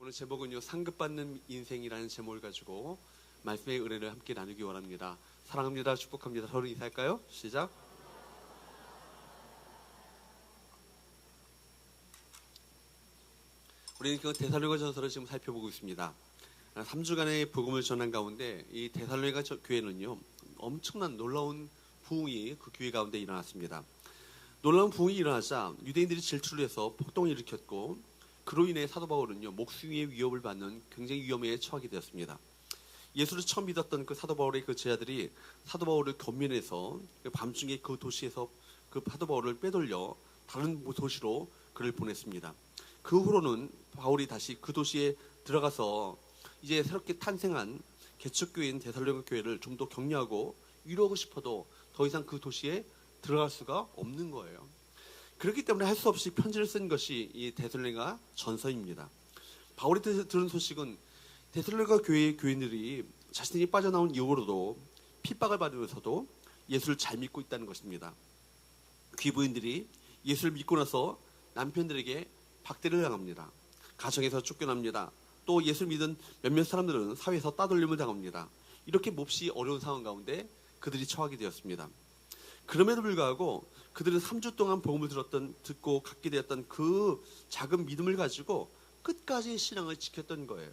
오늘 제목은요, 상급받는 인생이라는 제목을 가지고 말씀의 은혜를 함께 나누기 원합니다. 사랑합니다. 축복합니다. 서로 인사할까요? 시작. 우리는 그 데살로니가전서를 지금 살펴보고 있습니다. 3주간의 복음을 전한 가운데 이 데살로니가 교회는요, 엄청난 놀라운 부흥이 그 교회 가운데 일어났습니다. 놀라운 부흥이 일어나자 유대인들이 질투를 해서 폭동을 일으켰고, 그로 인해 사도 바울은요, 목숨의 위협을 받는 굉장히 위험에 처하게 되었습니다. 예수를 처음 믿었던 그 사도 바울의 그 제자들이 사도 바울을 견면해서 밤중에 그 도시에서 그 사도 바울을 빼돌려 다른 도시로 그를 보냈습니다. 그 후로는 바울이 다시 그 도시에 들어가서 이제 새롭게 탄생한 개척교회인 데살로니가 교회를 좀 더 격려하고 위로하고 싶어도 더 이상 그 도시에 들어갈 수가 없는 거예요. 그렇기 때문에 할 수 없이 편지를 쓴 것이 이 데살로니가 전서입니다. 바울이 들은 소식은 데살로니가 교회의 교인들이 자신이 빠져나온 이후로도 핍박을 받으면서도 예수를 잘 믿고 있다는 것입니다. 귀부인들이 예수를 믿고 나서 남편들에게 박대를 당합니다. 가정에서 쫓겨납니다. 또 예수를 믿은 몇몇 사람들은 사회에서 따돌림을 당합니다. 이렇게 몹시 어려운 상황 가운데 그들이 처하게 되었습니다. 그럼에도 불구하고 그들은 3주 동안 복음을 듣고 갖게 되었던 그 작은 믿음을 가지고 끝까지 신앙을 지켰던 거예요.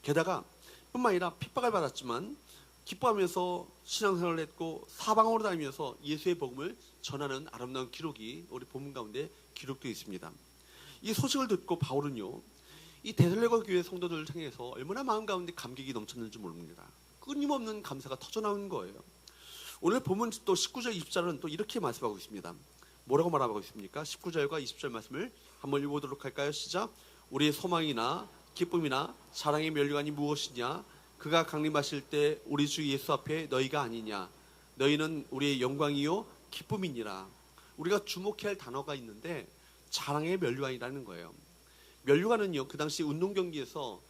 게다가 뿐만 아니라 핍박을 받았지만 기뻐하면서 신앙생활을 했고 사방으로 다니면서 예수의 복음을 전하는 아름다운 기록이 우리 본문 가운데 기록되어 있습니다. 이 소식을 듣고 바울은요, 이 데살로니가 교회 성도들을 향해서 얼마나 마음 가운데 감격이 넘쳤는지 모릅니다. 끊임없는 감사가 터져나오는 거예요. 오늘 본문 또 19절 20절은 또 이렇게 말씀하고 있습니다. 뭐라고 말하고 있습니까? 19절과 20절 말씀을 한번 읽어보도록 할까요? 시작. 우리의 소망이나 기쁨이나 사랑의 면류관이 무엇이냐? 그가 강림하실 때 우리 주 예수 앞에 너희가 아니냐? 너희는 우리의 영광이요 기쁨이니라. 우리가 주목해야 할 단어가 있는데 자랑의 면류관이라는 거예요. 면류관은요, 그 당시 운동 경기에서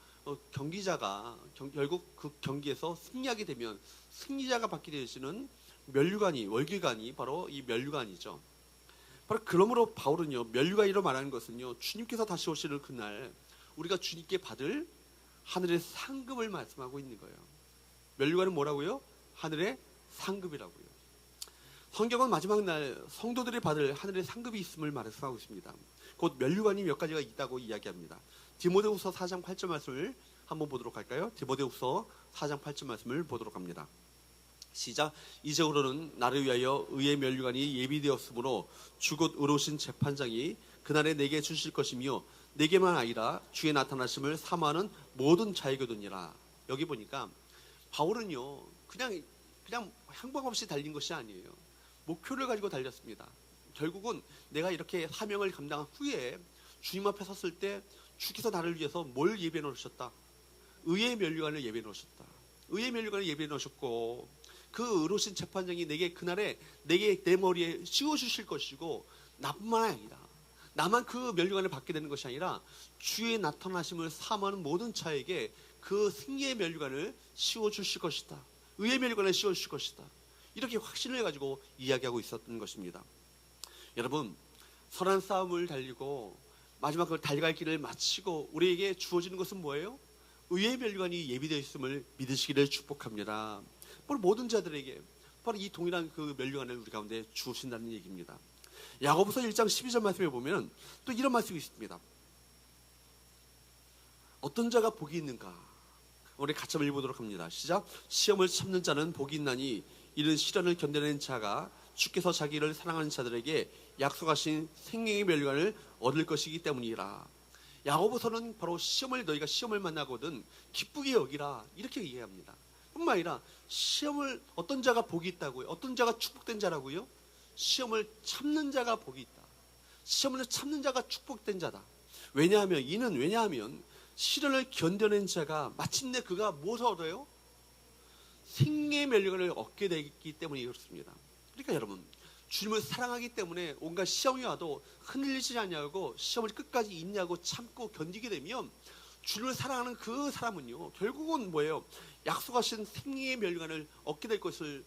경기자가 결국 그 경기에서 승리하게 되면 승리자가 받게 되시는 면류관이, 월계관이 바로 이 면류관이죠. 바로 그러므로 바울은요, 면류관이라고 말하는 것은요, 주님께서 다시 오시는 그날 우리가 주님께 받을 하늘의 상급을 말씀하고 있는 거예요. 면류관은 뭐라고요? 하늘의 상급이라고요. 성경은 마지막 날 성도들이 받을 하늘의 상급이 있음을 말씀하고 있습니다. 곧 면류관이 몇 가지가 있다고 이야기합니다. 디모데후서 4장 8절 말씀을 한번 보도록 할까요? 디모데후서 4장 8절 말씀을 보도록 합니다. 시작. 이제로는 나를 위하여 의의 면류관이 예비되었으므로 주 곧 의로우신 재판장이 그날에 내게 주실 것이며 내게만 아니라 주의 나타나심을 사모하는 모든 자에게도니라. 여기 보니까 바울은요, 그냥 행방 없이 달린 것이 아니에요. 목표를 가지고 달렸습니다. 결국은 내가 이렇게 사명을 감당한 후에 주님 앞에 섰을 때 주께서 나를 위해서 뭘 예배해 놓으셨다? 의의 면류관을 예배해 놓으셨다. 의의 면류관을 예배해 놓으셨고 그 의로우신 재판장이 내게 그날에 내 머리에 씌워주실 것이고 나뿐만 아니라 나만 그 면류관을 받게 되는 것이 아니라 주의 나타나심을 사모하는 모든 자에게 그 승리의 면류관을 씌워주실 것이다. 의의 면류관을 씌워주실 것이다. 이렇게 확신을 가지고 이야기하고 있었던 것입니다. 여러분, 선한 싸움을 달리고 마지막 그 달려갈 길을 마치고 우리에게 주어지는 것은 뭐예요? 의의 면류관이 예비되어 있음을 믿으시기를 축복합니다. 바로 모든 자들에게 바로 이 동일한 그 면류관을 우리 가운데 주신다는 얘기입니다. 야고보서 1장 12절 말씀에 보면 또 이런 말씀이 있습니다. 어떤 자가 복이 있는가? 우리 같이 한번 읽어보도록 합니다. 시작. 시험을 참는 자는 복이 있나니 이런 시련을 견뎌내는 자가 주께서 자기를 사랑하는 자들에게 약속하신 생명의 면류관을 얻을 것이기 때문이라. 야고보서는 바로 너희가 시험을 만나거든 기쁘게 여기라 이렇게 얘기합니다. 뿐만 아니라 시험을 어떤 자가 복이 있다고요? 어떤 자가 축복된 자라고요? 시험을 참는 자가 복이 있다. 시험을 참는 자가 축복된 자다. 왜냐하면 시련을 견뎌낸 자가 마침내 그가 무엇을 얻어요? 생명의 면류관을 얻게 되기 때문에 그렇습니다. 그러니까 여러분, 주님을 사랑하기 때문에 온갖 시험이 와도 흔들리지 않냐고 시험을 끝까지 인내하고 참고 견디게 되면 주님을 사랑하는 그 사람은요, 결국은 뭐예요? 약속하신 생명의 면류관을 얻게 될 것을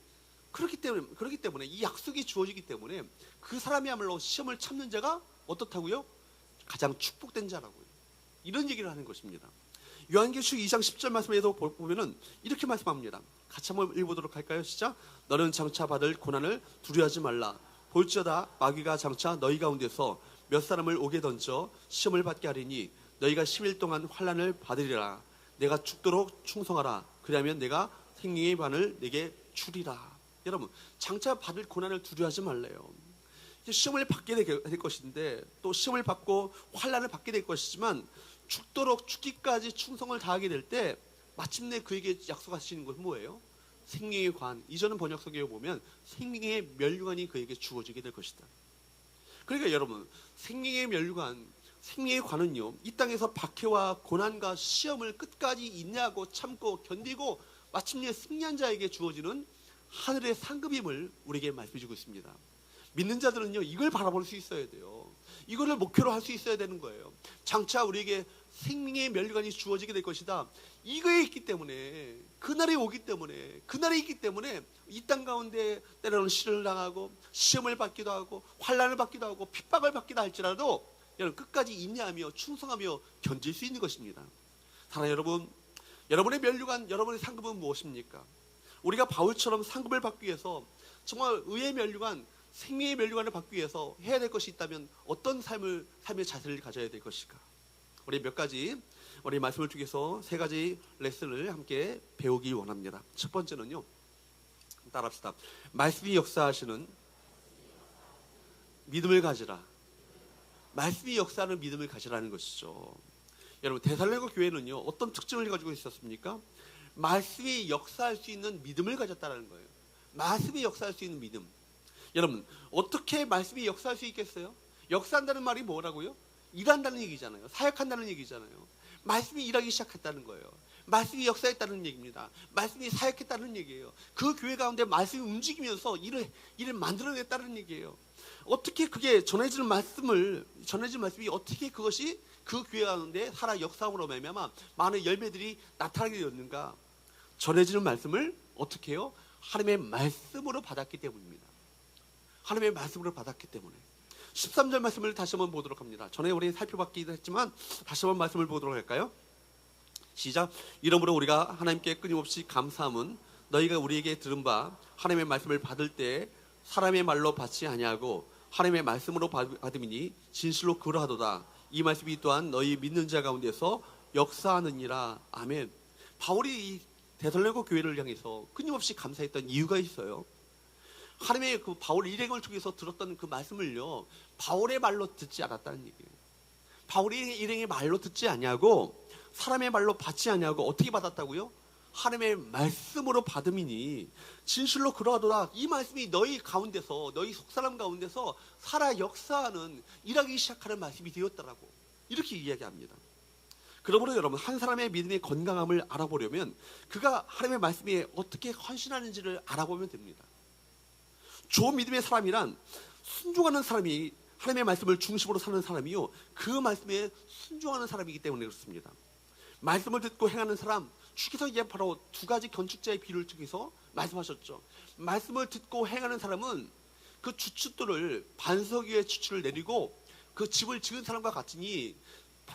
그렇기 때문에 이 약속이 주어지기 때문에 그 사람이야말로 시험을 참는 자가 어떻다고요? 가장 축복된 자라고요. 이런 얘기를 하는 것입니다. 요한계시록 2장 10절 말씀에도 보면은 이렇게 말씀합니다. 같이 한번 읽어보도록 할까요? 시작. 너는 장차 받을 고난을 두려워하지 말라. 볼지어다 마귀가 장차 너희 가운데서 몇 사람을 오게 던져 시험을 받게 하리니 너희가 10일 동안 환난을 받으리라. 내가 죽도록 충성하라. 그리하면 내가 생명의 반을 내게 주리라. 여러분, 장차 받을 고난을 두려워하지 말래요. 시험을 받게 될 것인데, 또 시험을 받고 환난을 받게 될 것이지만 죽도록 죽기까지 충성을 다하게 될 때 마침내 그에게 약속하시는 것은 뭐예요? 생명의 관. 이전은 번역성에 보면 생명의 면류관이 그에게 주어지게 될 것이다. 그러니까 여러분, 생명의 면류관, 생명의 관은요, 이 땅에서 박해와 고난과 시험을 끝까지 인내하고 참고 견디고 마침내 승리한 자에게 주어지는 하늘의 상급임을 우리에게 말씀해 주고 있습니다. 믿는 자들은요, 이걸 바라볼 수 있어야 돼요. 이거를 목표로 할 수 있어야 되는 거예요. 장차 우리에게 생명의 면류관이 주어지게 될 것이다. 이거에 있기 때문에, 그날이 오기 때문에, 그날이 있기 때문에 이 땅 가운데 때로는 시련을 당하고 시험을 받기도 하고 환난을 받기도 하고 핍박을 받기도 할지라도 여러분 끝까지 인내하며 충성하며 견딜 수 있는 것입니다. 사랑하는 여러분, 여러분의 면류관, 여러분의 상급은 무엇입니까? 우리가 바울처럼 상급을 받기 위해서 정말 의의 면류관, 생명의 면류관을 받기 위해서 해야 될 것이 있다면 어떤 삶의 자세를 가져야 될 것일까? 우리 몇 가지, 우리 말씀을 통해서 세 가지 레슨을 함께 배우길 원합니다. 첫 번째는요, 따라합시다. 말씀이 역사하시는 믿음을 가지라. 말씀이 역사하는 믿음을 가지라는 것이죠. 여러분, 데살로니가 교회는요, 어떤 특징을 가지고 있었습니까? 말씀이 역사할 수 있는 믿음을 가졌다는 거예요. 말씀이 역사할 수 있는 믿음. 여러분, 어떻게 말씀이 역사할 수 있겠어요? 역사한다는 말이 뭐라고요? 일한다는 얘기잖아요. 사역한다는 얘기잖아요. 말씀이 일하기 시작했다는 거예요. 말씀이 역사했다는 얘기입니다. 말씀이 사역했다는 얘기예요. 그 교회 가운데 말씀이 움직이면서 일을 만들어냈다는 얘기예요. 어떻게 그게 전해지는 말씀이 어떻게 그것이 그 교회 가운데 살아 역사함으로 말미암아 많은 열매들이 나타나게 되었는가? 전해지는 말씀을 어떻게 해요? 하나님의 말씀으로 받았기 때문입니다. 하나님의 말씀으로 받았기 때문에. 13절 말씀을 다시 한번 보도록 합니다. 전에 우리 살펴봤기도 했지만 다시 한번 말씀을 보도록 할까요? 시작. 이러므로 우리가 하나님께 끊임없이 감사함은 너희가 우리에게 들은 바 하나님의 말씀을 받을 때 사람의 말로 받지 아니하고 하나님의 말씀으로 받음이니 진실로 그러하도다. 이 말씀이 또한 너희 믿는 자 가운데서 역사하느니라. 아멘. 바울이 이 데살로니가 교회를 향해서 끊임없이 감사했던 이유가 있어요. 하나님의 그 바울 일행을 통해서 들었던 그 말씀을요, 바울의 말로 듣지 않았다는 얘기예요. 바울의 일행의 말로 듣지 아니하고 사람의 말로 받지 아니하고 어떻게 받았다고요? 하나님의 말씀으로 받음이니 진실로 그러하도다. 이 말씀이 너희 가운데서, 너희 속사람 가운데서 살아 역사하는, 일하기 시작하는 말씀이 되었다라고 이렇게 이야기합니다. 그러므로 여러분, 한 사람의 믿음의 건강함을 알아보려면 그가 하나님의 말씀에 어떻게 헌신하는지를 알아보면 됩니다. 좋은 믿음의 사람이란 순종하는 사람이, 하나님의 말씀을 중심으로 사는 사람이요, 그 말씀에 순종하는 사람이기 때문에 그렇습니다. 말씀을 듣고 행하는 사람, 주께서 이제 바로 두 가지 건축자의 비유를 통해서 말씀하셨죠. 말씀을 듣고 행하는 사람은 그 주춧돌을, 반석 위에 주춧을 내리고 그 집을 지은 사람과 같으니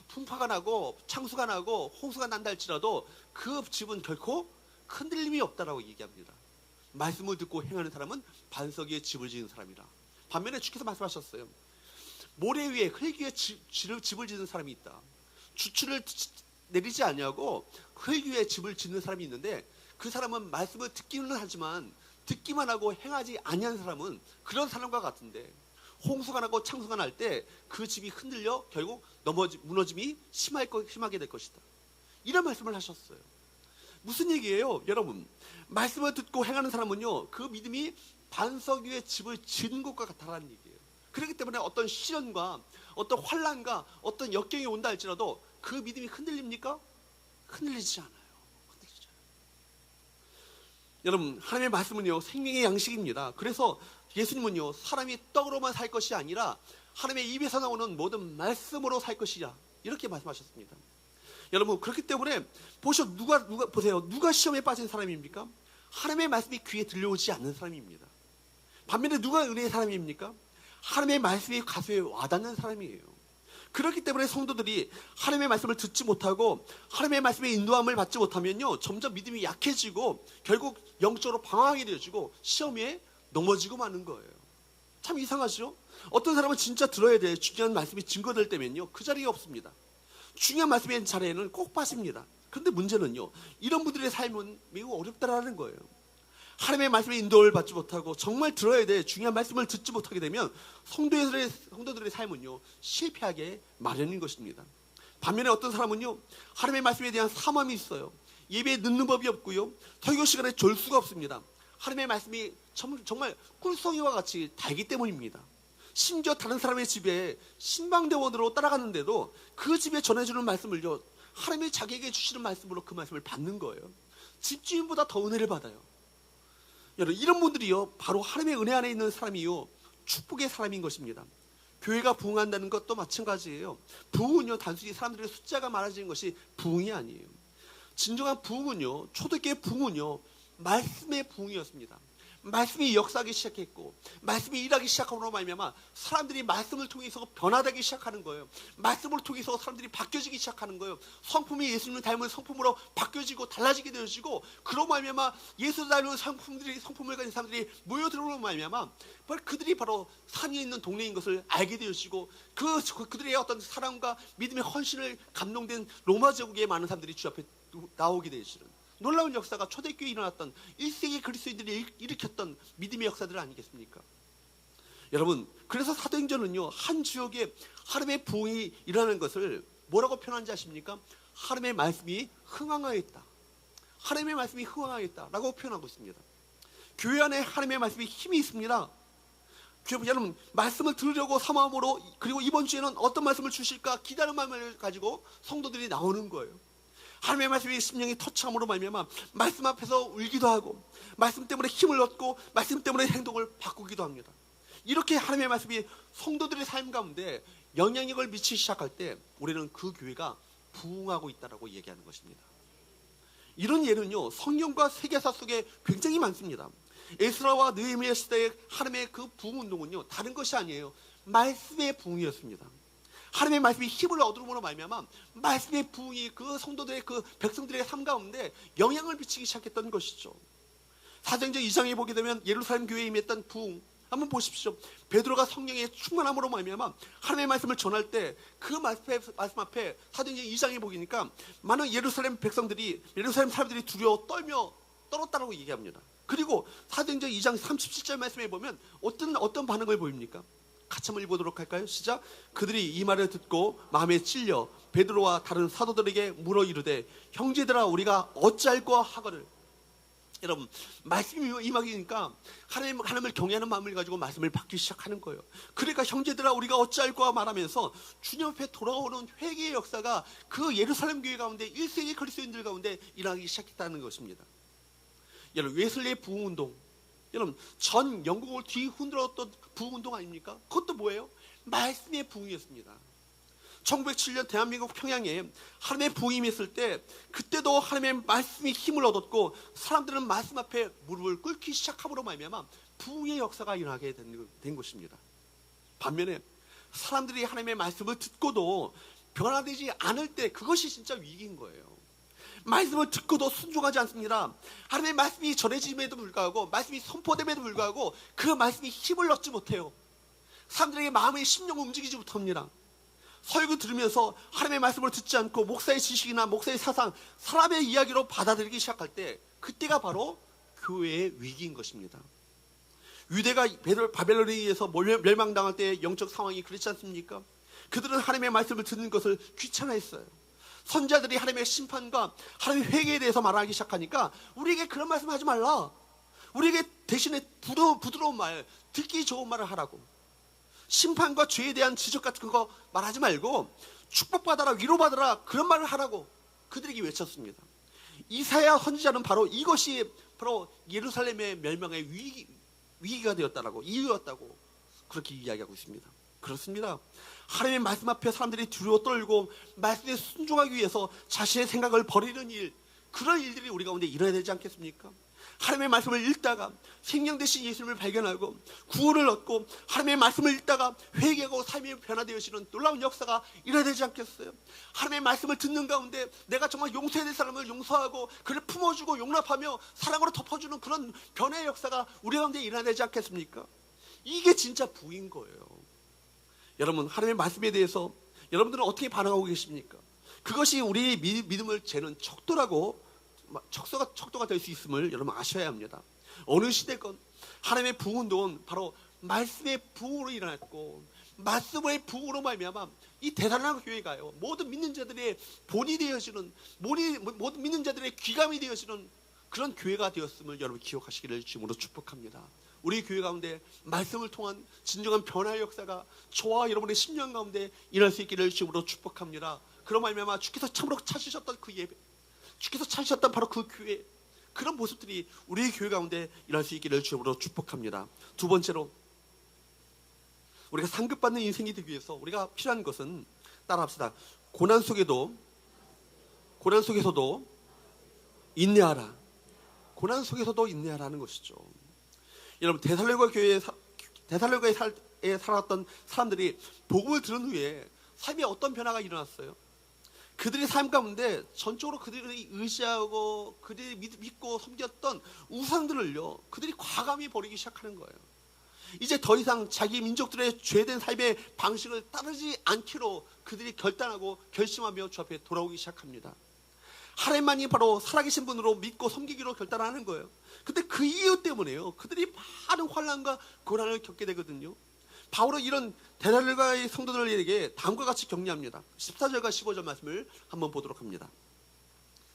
풍파가 나고 창수가 나고 홍수가 난다 할지라도 그 집은 결코 흔들림이 없다라고 얘기합니다. 말씀을 듣고 행하는 사람은 반석 위에 집을 지은 사람이라. 반면에 주께서 말씀하셨어요. 모래 위에, 흙 위에 집을 짓는 사람이 있다. 주추를 내리지 아니하고 흙 위에 집을 짓는 사람이 있는데 그 사람은 말씀을 듣기는 하지만 듣기만 하고 행하지 아니한 사람은 그런 사람과 같은데 홍수가 나고 창수가 날 때 그 집이 흔들려 결국 무너짐이 심하게 될 것이다. 이런 말씀을 하셨어요. 무슨 얘기예요? 여러분, 말씀을 듣고 행하는 사람은요, 그 믿음이 반석 위에 집을 짓는 것과 같다라는 얘기예요. 그렇기 때문에 어떤 시련과 어떤 환난과 어떤 역경이 온다 할지라도 그 믿음이 흔들립니까? 흔들리지 않아요. 흔들리지 않아요. 여러분, 하나님의 말씀은요, 생명의 양식입니다. 그래서 예수님은요, 사람이 떡으로만 살 것이 아니라 하나님의 입에서 나오는 모든 말씀으로 살 것이야, 이렇게 말씀하셨습니다. 여러분, 그렇기 때문에 보세요. 누가 시험에 빠진 사람입니까? 하나님의 말씀이 귀에 들려오지 않는 사람입니다. 반면에 누가 은혜의 사람입니까? 하나님의 말씀이 가슴에 와닿는 사람이에요. 그렇기 때문에 성도들이 하나님의 말씀을 듣지 못하고 하나님의 말씀의 인도함을 받지 못하면요, 점점 믿음이 약해지고 결국 영적으로 방황하게 되어지고 시험에 넘어지고 마는 거예요. 참 이상하죠? 어떤 사람은 진짜 들어야 돼. 중요한 말씀이 증거될 때면요, 그 자리가 없습니다. 중요한 말씀의 자리에는 꼭 빠집니다. 그런데 문제는요, 이런 분들의 삶은 매우 어렵다라는 거예요. 하나님의 말씀의 인도를 받지 못하고 정말 들어야 돼 중요한 말씀을 듣지 못하게 되면 성도들의 삶은요, 실패하게 마련인 것입니다. 반면에 어떤 사람은요, 하나님의 말씀에 대한 사모함이 있어요. 예배에 늦는 법이 없고요, 설교 시간에 졸 수가 없습니다. 하나님의 말씀이 정말 꿀송이와 같이 달기 때문입니다. 심지어 다른 사람의 집에 신방대원으로 따라갔는데도 그 집에 전해주는 말씀을요, 하나님이 자기에게 주시는 말씀으로 그 말씀을 받는 거예요. 집주인보다 더 은혜를 받아요. 여러분, 이런 분들이요, 바로 하나님의 은혜 안에 있는 사람이요, 축복의 사람인 것입니다. 교회가 부흥한다는 것도 마찬가지예요. 부흥은요, 단순히 사람들의 숫자가 많아지는 것이 부흥이 아니에요. 진정한 부흥은요, 초대교회 부흥은요, 말씀의 부흥이었습니다. 말씀이 역사하기 시작했고 말씀이 일하기 시작함으로 말미암아 사람들이 말씀을 통해서 변화되기 시작하는 거예요. 말씀을 통해서 사람들이 바뀌어지기 시작하는 거예요. 성품이 예수님을 닮은 성품으로 바뀌어지고 달라지게 되어지고, 그로 말미암아 예수를 닮은 성품을 가진 사람들이 모여들어오는 말미암아 그들이 바로 산에 있는 동네인 것을 알게 되어지고, 그들의 어떤 사랑과 믿음의 헌신을 감동된 로마 제국의 많은 사람들이 주 앞에 나오게 되어지는 놀라운 역사가 초대교회에 일어났던 1세기 그리스도인들이 일으켰던 믿음의 역사들 아니겠습니까? 여러분, 그래서 사도행전은요, 한 지역에 하나님의 부흥이 일어나는 것을 뭐라고 표현한지 아십니까? 하나님의 말씀이 흥황하였다. 하나님의 말씀이 흥황하였다라고 표현하고 있습니다. 교회 안에 하나님의 말씀이 힘이 있습니다. 여러분, 말씀을 들으려고 사모함으로, 그리고 이번 주에는 어떤 말씀을 주실까 기다리는 마음을 가지고 성도들이 나오는 거예요. 하나님의 말씀이 심령이 터치함으로 말미암아 말씀 앞에서 울기도 하고 말씀 때문에 힘을 얻고 말씀 때문에 행동을 바꾸기도 합니다. 이렇게 하나님의 말씀이 성도들의 삶 가운데 영향력을 미치기 시작할 때 우리는 그 교회가 부흥하고 있다고 얘기하는 것입니다. 이런 예는요, 성경과 세계사 속에 굉장히 많습니다. 에스라와 느헤미야 시대의 하나님의 그 부흥운동은요, 다른 것이 아니에요. 말씀의 부흥이었습니다. 하나님의 말씀이 힘을 얻음으로 말미암아 말씀의 부흥이 그 성도들의 그 백성들의 삶 가운데 영향을 미치기 시작했던 것이죠. 사도행전 2장에 보게 되면 예루살렘 교회에 임했던 부흥 한번 보십시오. 베드로가 성령의 충만함으로 말미암아 하나님의 말씀을 전할 때 그 말씀 앞에 사도행전 2장에 보니까 많은 예루살렘 사람들이 두려워 떨며 떨었다라고 얘기합니다. 그리고 사도행전 2장 37절 말씀에 보면 어떤 반응을 보입니까? 같이 한번 읽어보도록 할까요? 시작. 그들이 이 말을 듣고 마음에 찔려 베드로와 다른 사도들에게 물어 이르되 형제들아 우리가 어찌할꼬 하거늘. 여러분, 말씀이 임하기니까 하나님을 경외하는 마음을 가지고 말씀을 받기 시작하는 거예요. 그러니까 형제들아 우리가 어찌할꼬 말하면서 주님 앞에 돌아오는 회개의 역사가 그 예루살렘 교회 가운데 1세기 그리스도인들 가운데 일어나기 시작했다는 것입니다. 여러분, 웨슬리의 부흥운동, 여러분, 전 영국을 뒤흔들었던 부흥운동 아닙니까? 그것도 뭐예요? 말씀의 부흥이었습니다. 1907년 대한민국 평양에 하나님의 부흥이 임했을 때 그때도 하나님의 말씀이 힘을 얻었고 사람들은 말씀 앞에 무릎을 꿇기 시작함으로 말미암아 부흥의 역사가 일어나게 된 것입니다. 반면에 사람들이 하나님의 말씀을 듣고도 변화되지 않을 때 그것이 진짜 위기인 거예요. 말씀을 듣고도 순종하지 않습니다. 하나님의 말씀이 전해짐에도 불구하고 말씀이 선포됨에도 불구하고 그 말씀이 힘을 얻지 못해요. 사람들에게 마음의 심령을 움직이지 못합니다. 설교 들으면서 하나님의 말씀을 듣지 않고 목사의 지식이나 목사의 사상, 사람의 이야기로 받아들이기 시작할 때 그때가 바로 교회의 위기인 것입니다. 유대가 바벨론에 의해서 멸망당할 때 영적 상황이 그렇지 않습니까? 그들은 하나님의 말씀을 듣는 것을 귀찮아했어요. 선지자들이 하나님의 심판과 하나님의 회개에 대해서 말하기 시작하니까 우리에게 그런 말씀 하지 말라. 우리에게 대신에 부드러운 말, 듣기 좋은 말을 하라고. 심판과 죄에 대한 지적 같은 거 말하지 말고 축복받아라, 위로받아라, 그런 말을 하라고 그들에게 외쳤습니다. 이사야 선지자는 바로 이것이 바로 예루살렘의 멸망의 위기가 되었다라고, 이유였다고 그렇게 이야기하고 있습니다. 그렇습니다. 하나님의 말씀 앞에 사람들이 두려워 떨고 말씀에 순종하기 위해서 자신의 생각을 버리는 일, 그런 일들이 우리 가운데 일어나야 되지 않겠습니까? 하나님의 말씀을 읽다가 생명 되신 예수님을 발견하고 구원을 얻고 하나님의 말씀을 읽다가 회개하고 삶이 변화되어지는 놀라운 역사가 일어나지 않겠어요? 하나님의 말씀을 듣는 가운데 내가 정말 용서해야 될 사람을 용서하고 그를 품어주고 용납하며 사랑으로 덮어주는 그런 변화의 역사가 우리 가운데 일어나지 않겠습니까? 이게 진짜 부인 거예요. 여러분, 하나님의 말씀에 대해서 여러분들은 어떻게 반응하고 계십니까? 그것이 우리의 믿음을 재는 척도가 될 수 있음을 여러분 아셔야 합니다. 어느 시대건 하나님의 부흥은 바로 말씀의 부흥으로 일어났고 말씀의 부흥으로 말미암아 이 대단한 교회가요, 모든 믿는 자들의 본이 되어지는, 모든 믿는 자들의 귀감이 되어지는 그런 교회가 되었음을 여러분 기억하시기를 주님으로 축복합니다. 우리 교회 가운데 말씀을 통한 진정한 변화의 역사가 저와 여러분의 심령 가운데 일어날 수 있기를 주님으로 축복합니다. 그런 말미암아 주께서 참으로 찾으셨던 그 예배, 주께서 찾으셨던 바로 그 교회, 그런 모습들이 우리 교회 가운데 일어날 수 있기를 주님으로 축복합니다. 두 번째로, 우리가 상급받는 인생이 되기 위해서 우리가 필요한 것은, 따라합시다. 고난 속에서도 인내하라. 고난 속에서도 인내하라는 것이죠. 여러분, 데살로니가에 살았던 사람들이 복음을 들은 후에 삶에 어떤 변화가 일어났어요? 그들의 삶 가운데 전적으로 그들이 의지하고 그들이 믿고 섬겼던 우상들을요, 그들이 과감히 버리기 시작하는 거예요. 이제 더 이상 자기 민족들의 죄된 삶의 방식을 따르지 않기로 그들이 결단하고 결심하며 주 앞에 돌아오기 시작합니다. 하나님만이 바로 살아계신 분으로 믿고 섬기기로 결단하는 거예요. 근데 그 이유 때문에요, 그들이 많은 환난과 고난을 겪게 되거든요. 바울은 이런 데살로니가의 성도들에게 다음과 같이 격려합니다. 14절과 15절 말씀을 한번 보도록 합니다.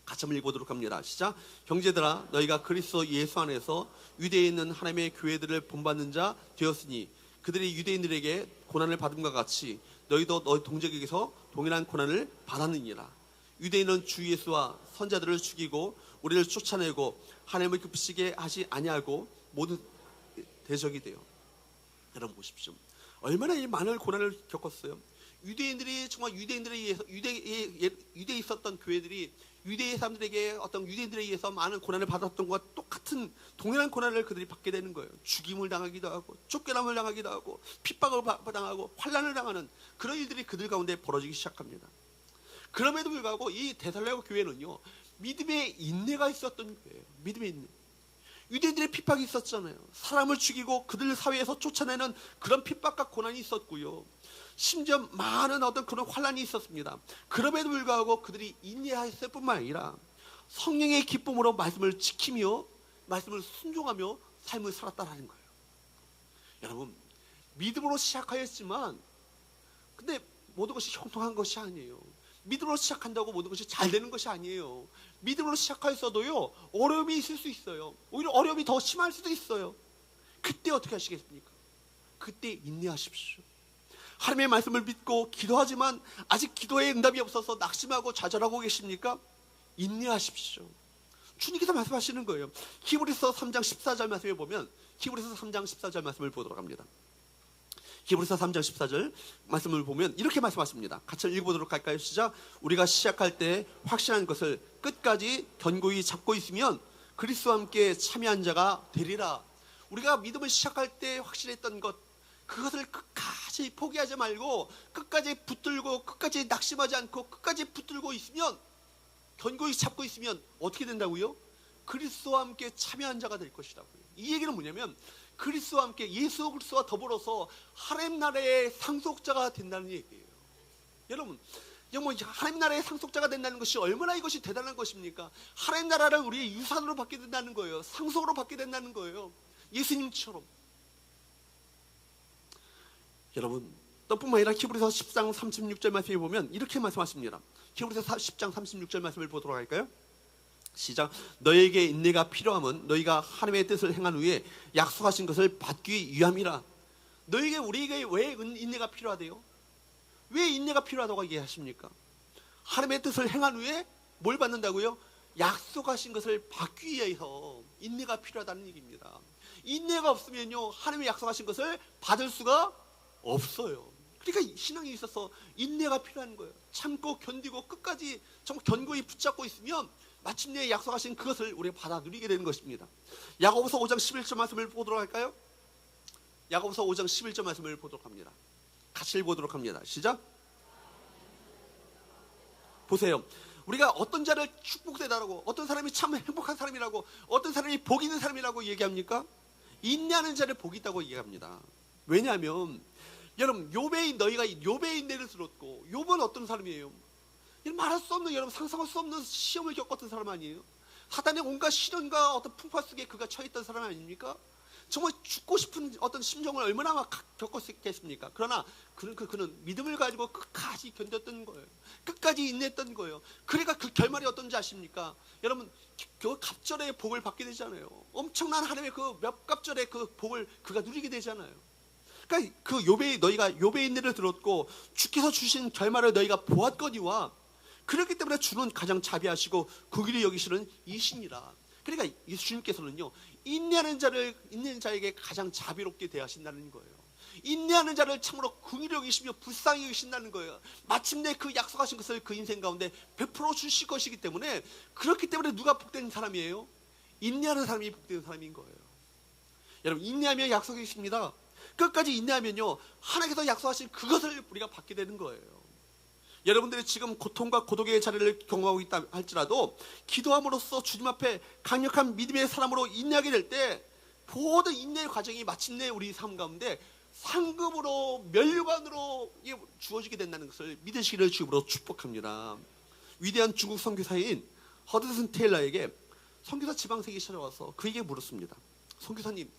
같이 한번 읽어보도록 합니다. 시작. 형제들아, 너희가 그리스도 예수 안에서 유대에 있는 하나님의 교회들을 본받는 자 되었으니 그들이 유대인들에게 고난을 받음과 같이 너희도 너희 동족에게서 동일한 고난을 받았느니라. 유대인은 주 예수와 선자들을 죽이고 우리를 쫓아내고 하나님을 기쁘시게 하지 아니하고 모두 대적이 돼요. 여러분 보십시오. 얼마나 이 많은 고난을 겪었어요. 유대인들이 정말 유대에 있었던 교회들이 유대의 사람들에게, 어떤 유대인들에 의해서 많은 고난을 받았던 것과 똑같은 동일한 고난을 그들이 받게 되는 거예요. 죽임을 당하기도 하고 쫓겨남을 당하기도 하고 핍박을 당하고 환난을 당하는 그런 일들이 그들 가운데 벌어지기 시작합니다. 그럼에도 불구하고 이 데살로니가 교회는요, 믿음의 인내가 있었던 교회예요. 믿음의 인내. 유대인들의 핍박이 있었잖아요. 사람을 죽이고 그들 사회에서 쫓아내는 그런 핍박과 고난이 있었고요. 심지어 많은 어떤 그런 환난이 있었습니다. 그럼에도 불구하고 그들이 인내했을 뿐만 아니라 성령의 기쁨으로 말씀을 지키며 말씀을 순종하며 삶을 살았다라는 거예요. 여러분, 믿음으로 시작하였지만 근데 모든 것이 형통한 것이 아니에요. 믿음으로 시작한다고 모든 것이 잘 되는 것이 아니에요. 믿음으로 시작하였어도요, 어려움이 있을 수 있어요. 오히려 어려움이 더 심할 수도 있어요. 그때 어떻게 하시겠습니까? 그때 인내하십시오. 하나님의 말씀을 믿고 기도하지만 아직 기도에 응답이 없어서 낙심하고 좌절하고 계십니까? 인내하십시오. 주님께서 말씀하시는 거예요. 히브리서 3장 14절 말씀에 보면, 히브리서 3장 14절 말씀을 보도록 합니다. 히브리서 3장 14절 말씀을 보면 이렇게 말씀하십니다. 같이 읽어보도록 할까요? 시작. 우리가 시작할 때 확신한 것을 끝까지 견고히 잡고 있으면 그리스도와 함께 참여한 자가 되리라. 우리가 믿음을 시작할 때 확신했던 것, 그것을 끝까지 포기하지 말고 끝까지 붙들고 끝까지 낙심하지 않고 끝까지 붙들고 있으면, 견고히 잡고 있으면 어떻게 된다고요? 그리스도와 함께 참여한 자가 될 것이라고요. 이 얘기는 뭐냐면 그리스도와 함께, 예수 그리스도와 더불어서 하나님 나라의 상속자가 된다는 얘기예요. 여러분, 하나님 나라의 상속자가 된다는 것이 얼마나 이것이 대단한 것입니까? 하나님 나라를 우리의 유산으로 받게 된다는 거예요. 상속으로 받게 된다는 거예요. 예수님처럼. 여러분, 또뿐만 아니라 히브리서 10장 36절 말씀에 보면 이렇게 말씀하십니다. 히브리서 10장 36절 말씀을 보도록 할까요? 시작. 너에게 인내가 필요함은 너희가 하나님의 뜻을 행한 후에 약속하신 것을 받기 위함이라. 우리에게 왜 인내가 필요하대요? 왜 인내가 필요하다고 얘기하십니까? 하나님의 뜻을 행한 후에 뭘 받는다고요? 약속하신 것을 받기 위해서 인내가 필요하다는 얘기입니다. 인내가 없으면요, 하나님의 약속하신 것을 받을 수가 없어요. 그러니까 신앙에 있어서 인내가 필요한 거예요. 참고 견디고 끝까지 정말 견고히 붙잡고 있으면 마침내 약속하신 그것을 우리가 받아 누리게 되는 것입니다. 야고보서 5장 11절 말씀을 보도록 할까요? 야고보서 5장 11절 말씀을 보도록 합니다. 같이 읽어보도록 합니다. 시작. 보세요. 우리가 어떤 자를 축복되다라고, 어떤 사람이 참 행복한 사람이라고, 어떤 사람이 복 있는 사람이라고 얘기합니까? 인내하는 자를 복 있다고 얘기합니다. 왜냐하면 여러분, 너희가 욥의 인내를 들었고, 욥은 어떤 사람이에요? 말할 수 없는, 여러분 상상할 수 없는 시험을 겪었던 사람 아니에요? 사단의 온갖 시련과 어떤 풍파 속에 그가 처했던 사람 아닙니까? 정말 죽고 싶은 어떤 심정을 얼마나 막 겪었겠습니까? 그러나 그는 믿음을 가지고 끝까지 견뎠던 거예요. 끝까지 인내했던 거예요. 그러니까 그 결말이 어떤지 아십니까? 여러분, 그 갑절의 복을 받게 되잖아요. 엄청난 하나님의 그 몇 갑절의 그 복을 그가 누리게 되잖아요. 그러니까 너희가 욥의 인내를 들었고 주께서 주신 결말을 너희가 보았거니와, 그렇기 때문에 주는 가장 자비하시고 긍휼히 여기시는 이신이라. 그러니까 이 주님께서는요, 인내하는 자에게 가장 자비롭게 대하신다는 거예요. 인내하는 자를 참으로 긍휼히 여기시며 불쌍히 여기신다는 거예요. 마침내 그 약속하신 것을 그 인생 가운데 베풀어 주실 것이기 때문에, 그렇기 때문에 누가 복된 사람이에요? 인내하는 사람이 복된 사람인 거예요. 여러분, 인내하면 약속이 있습니다. 끝까지 인내하면요, 하나님께서 약속하신 그것을 우리가 받게 되는 거예요. 여러분들이 지금 고통과 고독의 자리를 경험하고 있다 할지라도, 기도함으로써 주님 앞에 강력한 믿음의 사람으로 인내하게 될 때, 모든 인내의 과정이 마침내 우리 삶 가운데 상급으로, 면류관으로 주어지게 된다는 것을 믿으시기를 주님으로 축복합니다. 위대한 중국 선교사인 허드슨 테일러에게 선교사 지방생이 찾아와서 그에게 물었습니다. 선교사님은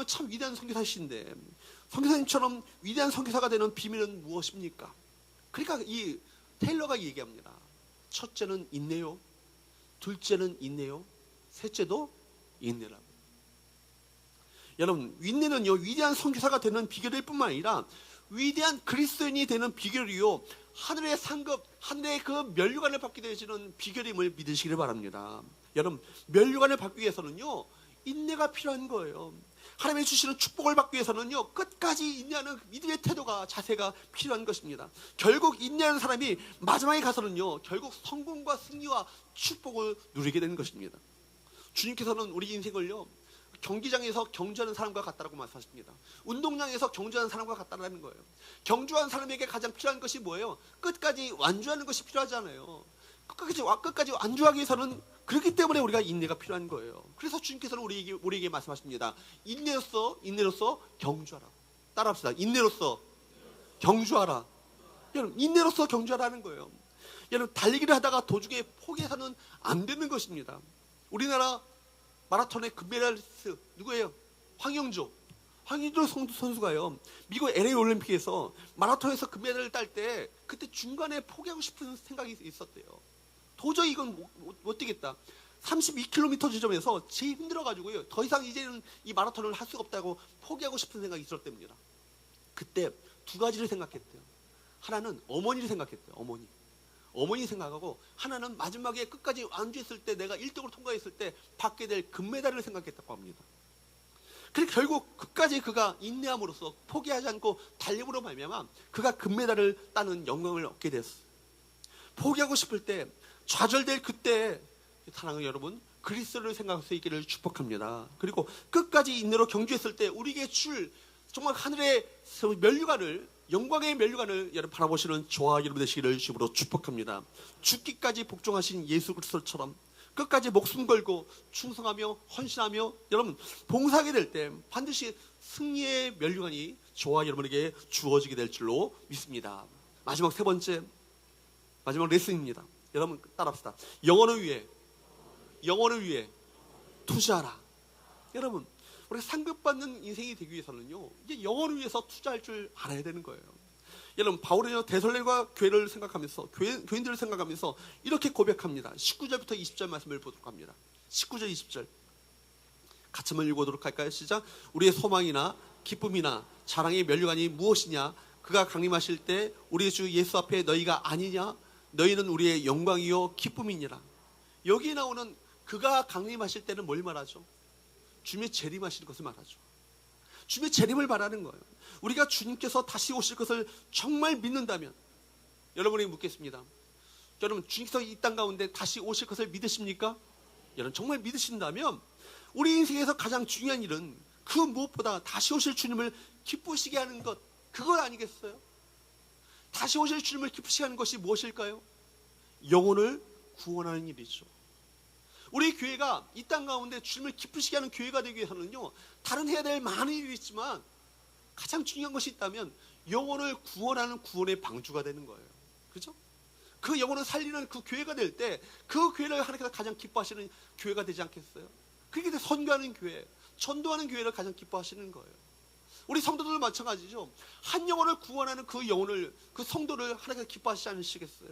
참 위대한 선교사이신데, 선교사님처럼 위대한 선교사가 되는 비밀은 무엇입니까? 그러니까 이 테일러가 얘기합니다. 첫째는 인내요, 둘째는 인내요, 셋째도 인내라고. 여러분, 인내는요, 위대한 선교사가 되는 비결일 뿐만 아니라 위대한 그리스도인이 되는 비결이요, 하늘의 상급, 하늘의 그 면류관을 받게 되시는 비결임을 믿으시기를 바랍니다. 여러분, 면류관을 받기 위해서는요, 인내가 필요한 거예요. 하나님이 주시는 축복을 받기 위해서는요, 끝까지 인내하는 믿음의 태도가, 자세가 필요한 것입니다. 결국 인내하는 사람이 마지막에 가서는요, 결국 성공과 승리와 축복을 누리게 되는 것입니다. 주님께서는 우리 인생을요, 경기장에서 경주하는 사람과 같다라고 말씀하십니다. 운동장에서 경주하는 사람과 같다라는 거예요. 경주하는 사람에게 가장 필요한 것이 뭐예요? 끝까지 완주하는 것이 필요하잖아요. 끝까지 완주하기 위해서는, 그렇기 때문에 우리가 인내가 필요한 거예요. 그래서 주님께서는 우리에게 말씀하십니다. 인내로서 경주하라. 따라합시다. 인내로서 경주하라. 여러분, 인내로서 경주하라는 거예요. 여러분, 달리기를 하다가 도중에 포기해서는 안 되는 것입니다. 우리나라 마라톤의 금메달리스트 누구예요? 황영조 선수가요, 미국 LA 올림픽에서 마라톤에서 금메달을 딸 때, 그때 중간에 포기하고 싶은 생각이 있었대요. 도저히 이건 못 뛰겠다. 32km 지점에서 제일 힘들어가지고요, 더 이상 이제는 이 마라톤을 할 수가 없다고 포기하고 싶은 생각이 있었답니다. 그때 두 가지를 생각했대요. 하나는 어머니를 생각했대요. 어머니 생각하고, 하나는 마지막에 끝까지 완주했을 때, 내가 1등으로 통과했을 때 받게 될 금메달을 생각했다고 합니다. 그리고 결국 끝까지 그가 인내함으로써, 포기하지 않고 달림으로 말미암아 그가 금메달을 따는 영광을 얻게 됐어요. 포기하고 싶을 때, 좌절될 그때, 사랑하는 여러분, 그리스도를 생각할 수 있기를 축복합니다. 그리고 끝까지 인내로 경주했을 때 우리에게 줄 정말 하늘의 면류관을, 영광의 면류관을 여러분 바라보시는 저와 여러분 되시기를 주님으로 축복합니다. 죽기까지 복종하신 예수 그리스도처럼 끝까지 목숨 걸고 충성하며 헌신하며 여러분 봉사하게 될 때 반드시 승리의 면류관이 저와 여러분에게 주어지게 될 줄로 믿습니다. 마지막 세 번째, 마지막 레슨입니다. 여러분 따라합시다. 영혼을 위해 투자하라. 여러분, 우리가 상급받는 인생이 되기 위해서는요, 이제 영혼을 위해서 투자할 줄 알아야 되는 거예요. 여러분, 바울은요, 데살로니가 교회를 생각하면서, 교인들을 생각하면서 이렇게 고백합니다. 19절부터 20절 말씀을 보도록 합니다. 19절, 20절 같이 한번 읽어보도록 할까요? 시작. 우리의 소망이나 기쁨이나 자랑의 면류관이 무엇이냐? 그가 강림하실 때 우리 주 예수 앞에 너희가 아니냐? 너희는 우리의 영광이요 기쁨이니라. 여기 나오는 그가 강림하실 때는 뭘 말하죠? 주님의 재림하실 것을 말하죠. 주님의 재림을 말하는 거예요. 우리가 주님께서 다시 오실 것을 정말 믿는다면, 여러분에게 묻겠습니다. 여러분, 주님께서 이 땅 가운데 다시 오실 것을 믿으십니까? 여러분, 정말 믿으신다면 우리 인생에서 가장 중요한 일은 그 무엇보다 다시 오실 주님을 기쁘시게 하는 것, 그것 아니겠어요? 다시 오실 주님을 기쁘시게 하는 것이 무엇일까요? 영혼을 구원하는 일이죠. 우리 교회가 이 땅 가운데 주님을 기쁘시게 하는 교회가 되기 위해서는요, 다른 해야 될 많은 일이 있지만 가장 중요한 것이 있다면 영혼을 구원하는 구원의 방주가 되는 거예요. 그렇죠? 그 영혼을 살리는 그 교회가 될 때 그 교회를 하나님께서 가장 기뻐하시는 교회가 되지 않겠어요? 그게 선교하는 교회, 전도하는 교회를 가장 기뻐하시는 거예요. 우리 성도들도 마찬가지죠. 한 영혼을 구원하는 그 영혼을, 그 성도를 하나님께서 기뻐하시지 않으시겠어요?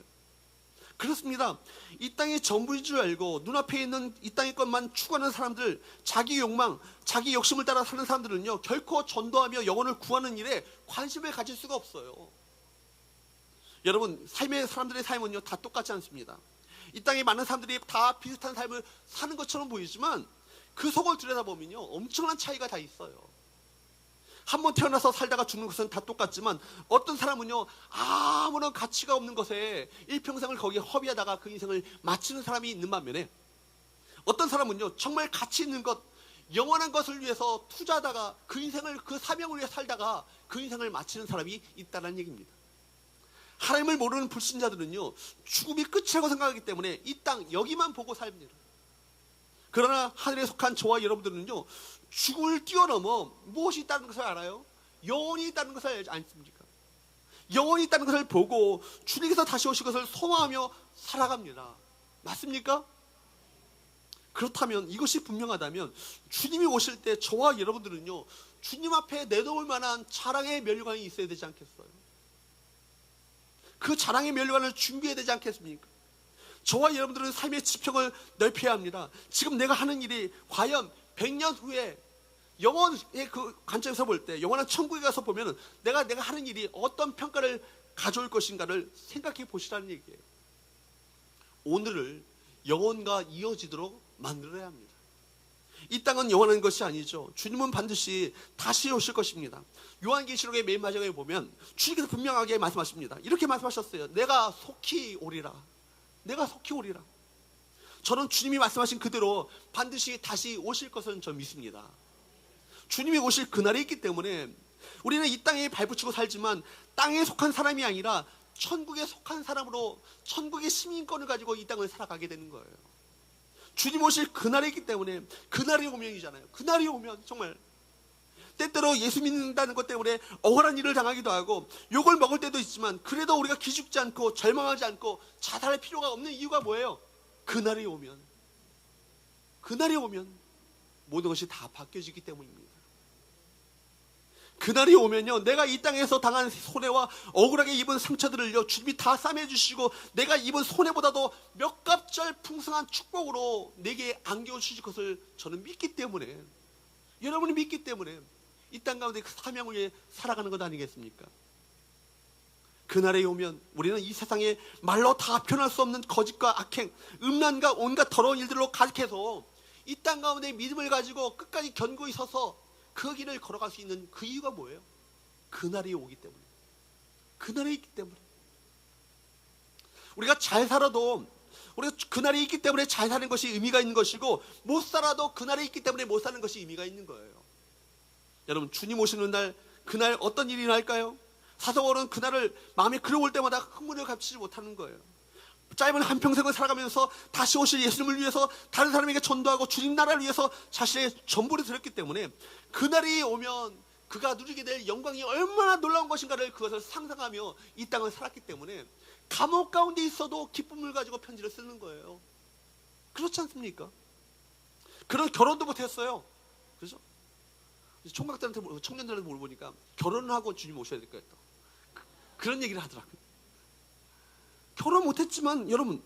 그렇습니다. 이 땅의 전부인 줄 알고 눈앞에 있는 이 땅의 것만 추구하는 사람들, 자기 욕망, 자기 욕심을 따라 사는 사람들은요, 결코 전도하며 영혼을 구하는 일에 관심을 가질 수가 없어요. 여러분, 사람들의 삶은요, 다 똑같지 않습니다. 이 땅에 많은 사람들이 다 비슷한 삶을 사는 것처럼 보이지만 그 속을 들여다보면요, 엄청난 차이가 다 있어요. 한번 태어나서 살다가 죽는 것은 다 똑같지만 어떤 사람은요, 아무런 가치가 없는 것에 일평생을 거기에 허비하다가 그 인생을 마치는 사람이 있는 반면에, 어떤 사람은요, 정말 가치 있는 것, 영원한 것을 위해서 투자하다가 그 인생을, 그 사명을 위해 살다가 그 인생을 마치는 사람이 있다는 얘기입니다. 하나님을 모르는 불신자들은요, 죽음이 끝이라고 생각하기 때문에 이 땅 여기만 보고 삽니다. 그러나 하늘에 속한 저와 여러분들은요, 죽음을 뛰어넘어 무엇이 있다는 것을 알아요? 영원히 있다는 것을 알지 않습니까? 영원히 있다는 것을 보고 주님께서 다시 오실 것을 소망하며 살아갑니다. 맞습니까? 그렇다면, 이것이 분명하다면 주님이 오실 때 저와 여러분들은요, 주님 앞에 내놓을 만한 자랑의 면류관이 있어야 되지 않겠어요? 그 자랑의 면류관을 준비해야 되지 않겠습니까? 저와 여러분들은 삶의 지평을 넓혀야 합니다. 지금 내가 하는 일이 과연 100년 후에 영원의 그 관점에서 볼 때, 영원한 천국에 가서 보면 내가 하는 일이 어떤 평가를 가져올 것인가를 생각해 보시라는 얘기예요. 오늘을 영원과 이어지도록 만들어야 합니다. 이 땅은 영원한 것이 아니죠. 주님은 반드시 다시 오실 것입니다. 요한계시록의 맨 마지막에 보면 주님께서 분명하게 말씀하십니다. 이렇게 말씀하셨어요. 내가 속히 오리라. 내가 속히 오리라. 저는 주님이 말씀하신 그대로 반드시 다시 오실 것은 저 믿습니다. 주님이 오실 그날이 있기 때문에 우리는 이 땅에 발붙이고 살지만 땅에 속한 사람이 아니라 천국에 속한 사람으로 천국의 시민권을 가지고 이 땅을 살아가게 되는 거예요. 주님 오실 그날이 있기 때문에, 그날이 오면이잖아요. 그날이 오면 정말 때때로 예수 믿는다는 것 때문에 억울한 일을 당하기도 하고 욕을 먹을 때도 있지만, 그래도 우리가 기죽지 않고 절망하지 않고 자살할 필요가 없는 이유가 뭐예요? 그날이 오면 모든 것이 다 바뀌어지기 때문입니다. 그날이 오면요, 내가 이 땅에서 당한 손해와 억울하게 입은 상처들을요, 주님이 다 싸매주시고 내가 입은 손해보다도 몇 갑절 풍성한 축복으로 내게 안겨주실 것을 저는 믿기 때문에, 여러분이 믿기 때문에 이 땅 가운데 그 사명을 위해 살아가는 것 아니겠습니까? 그날에 오면 우리는 이 세상에 말로 다 표현할 수 없는 거짓과 악행, 음란과 온갖 더러운 일들로 가득해서 이 땅 가운데 믿음을 가지고 끝까지 견고히 서서 그 길을 걸어갈 수 있는 그 이유가 뭐예요? 그날이 오기 때문에, 그날이 있기 때문에. 우리가 잘 살아도 우리가 그날이 있기 때문에 잘 사는 것이 의미가 있는 것이고, 못 살아도 그날이 있기 때문에 못 사는 것이 의미가 있는 거예요. 여러분, 주님 오시는 날, 그날 어떤 일이 날까요? 사도바울은 그날을 마음에 그려올 때마다 흥분을 감추지 못하는 거예요. 짧은 한평생을 살아가면서 다시 오실 예수님을 위해서 다른 사람에게 전도하고 주님 나라를 위해서 자신의 전부를 드렸기 때문에 그날이 오면 그가 누리게 될 영광이 얼마나 놀라운 것인가를 그것을 상상하며 이 땅을 살았기 때문에 감옥 가운데 있어도 기쁨을 가지고 편지를 쓰는 거예요. 그렇지 않습니까? 그런 결혼도 못했어요. 그죠? 총각들한테, 청년들한테 물어보니까 결혼을 하고 주님 오셔야 될 거예요. 그런 얘기를 하더라고요. 결혼 못했지만 여러분,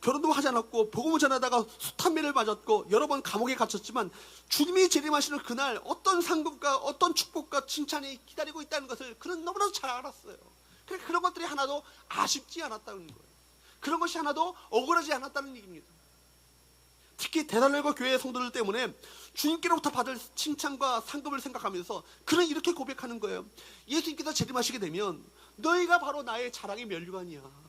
결혼도 하지 않았고 복음을 전하다가 숱한매를 맞았고 여러 번 감옥에 갇혔지만 주님이 재림하시는 그날 어떤 상급과 어떤 축복과 칭찬이 기다리고 있다는 것을 그는 너무나도 잘 알았어요. 그런 것들이 하나도 아쉽지 않았다는 거예요. 그런 것이 하나도 억울하지 않았다는 얘기입니다. 특히 데살로니가 교회의 성도들 때문에 주님께로부터 받을 칭찬과 상급을 생각하면서 그는 이렇게 고백하는 거예요. 예수님께서 재림하시게 되면 너희가 바로 나의 자랑의 면류관이야.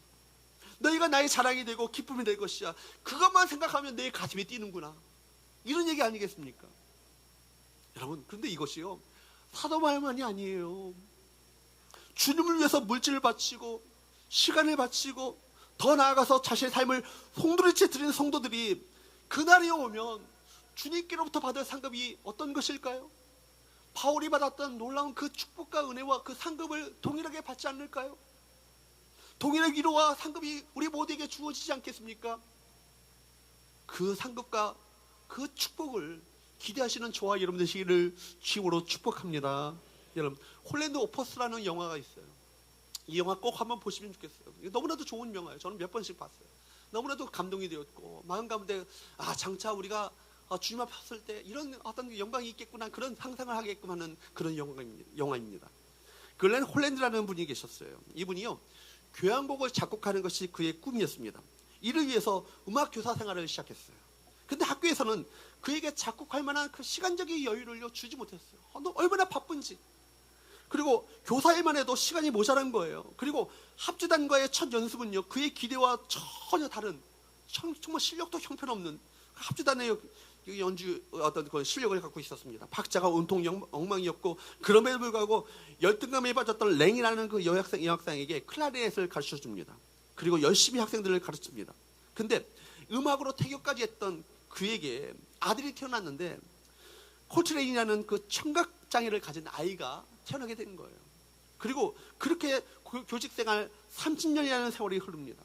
너희가 나의 자랑이 되고 기쁨이 될 것이야. 그것만 생각하면 내 가슴이 뛰는구나. 이런 얘기 아니겠습니까? 여러분, 그런데 이것이요, 사도 말만이 아니에요. 주님을 위해서 물질을 바치고 시간을 바치고 더 나아가서 자신의 삶을 송두리째 드리는 성도들이 그날이 오면 주님께로부터 받을 상급이 어떤 것일까요? 바울이 받았던 놀라운 그 축복과 은혜와 그 상급을 동일하게 받지 않을까요? 동일한 위로와 상급이 우리 모두에게 주어지지 않겠습니까? 그 상급과 그 축복을 기대하시는 저와 여러분 되시기를 주님으로 축복합니다. 여러분, 홀랜드 오퍼스라는 영화가 있어요. 이 영화 꼭 한번 보시면 좋겠어요. 너무나도 좋은 영화예요. 저는 몇 번씩 봤어요. 너무나도 감동이 되었고 마음 가운데 장차 우리가 주님 앞에 섰을 때 이런 어떤 영광이 있겠구나, 그런 상상을 하게끔 하는 그런 영화입니다. 글렌 홀랜드라는 분이 계셨어요. 이분이요, 교향곡을 작곡하는 것이 그의 꿈이었습니다. 이를 위해서 음악 교사 생활을 시작했어요. 근데 학교에서는 그에게 작곡할 만한 그 시간적인 여유를 주지 못했어요. 너 얼마나 바쁜지. 그리고 교사일만 해도 시간이 모자란 거예요. 그리고 합주단과의 첫 연습은요, 그의 기대와 전혀 다른, 정말 실력도 형편없는 합주단의 연주 어떤 그 실력을 갖고 있었습니다. 박자가 온통 엉망이었고, 그럼에도 불구하고 열등감에 빠졌던 랭이라는 그 여학생에게 클라리넷을 가르쳐 줍니다. 그리고 열심히 학생들을 가르칩니다. 근데 음악으로 태교까지 했던 그에게 아들이 태어났는데 콜트레인이라는 그 청각 장애를 가진 아이가 태어나게 된 거예요. 그리고 그렇게 교직생활 30년이라는 세월이 흐릅니다.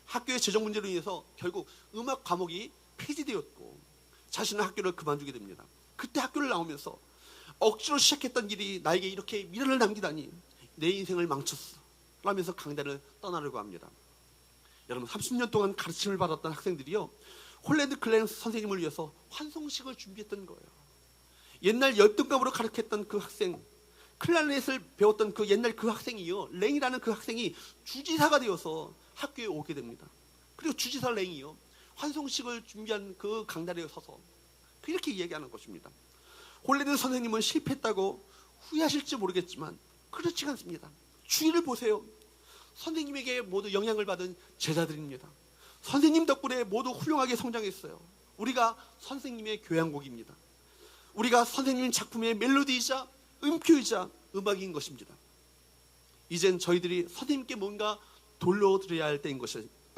학교의 재정 문제로 인해서 결국 음악 과목이 폐지되었고 자신은 학교를 그만두게 됩니다. 그때 학교를 나오면서 억지로 시작했던 길이 나에게 이렇게 미련을 남기다니, 내 인생을 망쳤어 라면서 강단을 떠나려고 합니다. 여러분, 30년 동안 가르침을 받았던 학생들이요, 홀랜드 글렌 선생님을 위해서 환송식을 준비했던 거예요. 옛날 열등감으로 가르쳤던 그 학생, 클라리넷을 배웠던 그 옛날 그 학생이요, 랭이라는 그 학생이 주지사가 되어서 학교에 오게 됩니다. 그리고 주지사 랭이요, 환송식을 준비한 그 강단에 서서 이렇게 이야기하는 것입니다. 홀랜드 선생님은 실패했다고 후회하실지 모르겠지만 그렇지 않습니다. 주위를 보세요. 선생님에게 모두 영향을 받은 제자들입니다. 선생님 덕분에 모두 훌륭하게 성장했어요. 우리가 선생님의 교향곡입니다. 우리가 선생님 작품의 멜로디이자 음표이자 음악인 것입니다. 이젠 저희들이 선생님께 뭔가 돌려드려야 할 때인 것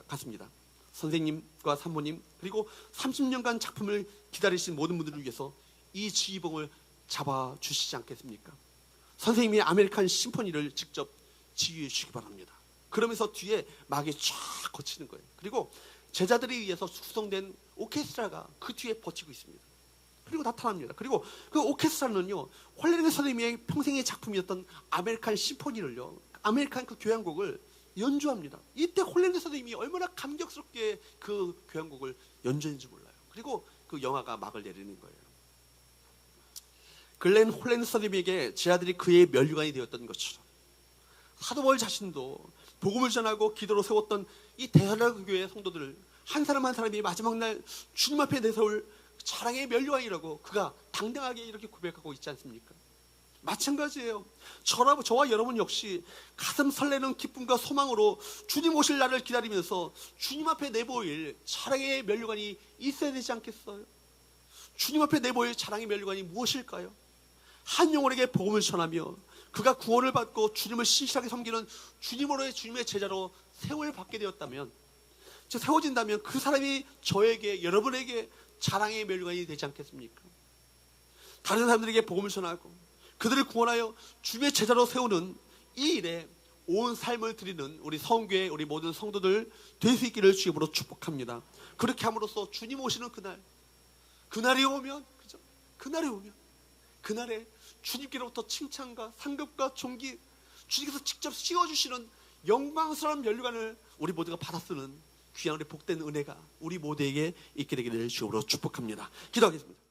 같습니다. 선생님과 산모님, 그리고 30년간 작품을 기다리신 모든 분들을 위해서 이 지휘봉을 잡아주시지 않겠습니까? 선생님이 아메리칸 심포니를 직접 지휘해 주시기 바랍니다. 그러면서 뒤에 막이 쫙 거치는 거예요. 그리고 제자들에 의해서 구성된 오케스트라가 그 뒤에 버티고 있습니다. 그리고 나타납니다. 그리고 그 오케스트라는요, 홀랜드 선생님의 평생의 작품이었던 아메리칸 심포니를요, 아메리칸 그 교향곡을 연주합니다. 이때 홀랜드 선생님이 얼마나 감격스럽게 그 교향곡을 연주했는지 몰라요. 그리고 그 영화가 막을 내리는 거예요. 글렌 홀랜드 선생님에게 제 아들이 그의 면류관이 되었던 것처럼 사도 바울 자신도 복음을 전하고 기도로 세웠던 이 데살로니가 교회 성도들을 한 사람 한 사람이 마지막 날 주님 앞에 내세울 자랑의 면류관이라고 그가 당당하게 이렇게 고백하고 있지 않습니까? 마찬가지예요. 저와 여러분 역시 가슴 설레는 기쁨과 소망으로 주님 오실 날을 기다리면서 주님 앞에 내보일 자랑의 면류관이 있어야 되지 않겠어요? 주님 앞에 내보일 자랑의 면류관이 무엇일까요? 한 영혼에게 복음을 전하며 그가 구원을 받고 주님을 신실하게 섬기는 주님으로의 주님의 제자로 세월 받게 되었다면, 즉 세워진다면 그 사람이 저에게, 여러분에게 자랑의 면류관이 되지 않겠습니까? 다른 사람들에게 복음을 전하고 그들을 구원하여 주님의 제자로 세우는 이 일에 온 삶을 드리는 우리 성교회, 우리 모든 성도들 될 수 있기를 주님으로 축복합니다. 그렇게 함으로써 주님 오시는 그날이 오면, 그죠? 그날이 오면, 그날에 주님께로부터 칭찬과 상급과 존귀, 주님께서 직접 씌워주시는 영광스러운 면류관을 우리 모두가 받아 쓰는 귀한 우리 복된 은혜가 우리 모두에게 있게 되기를 주님으로 축복합니다. 기도하겠습니다.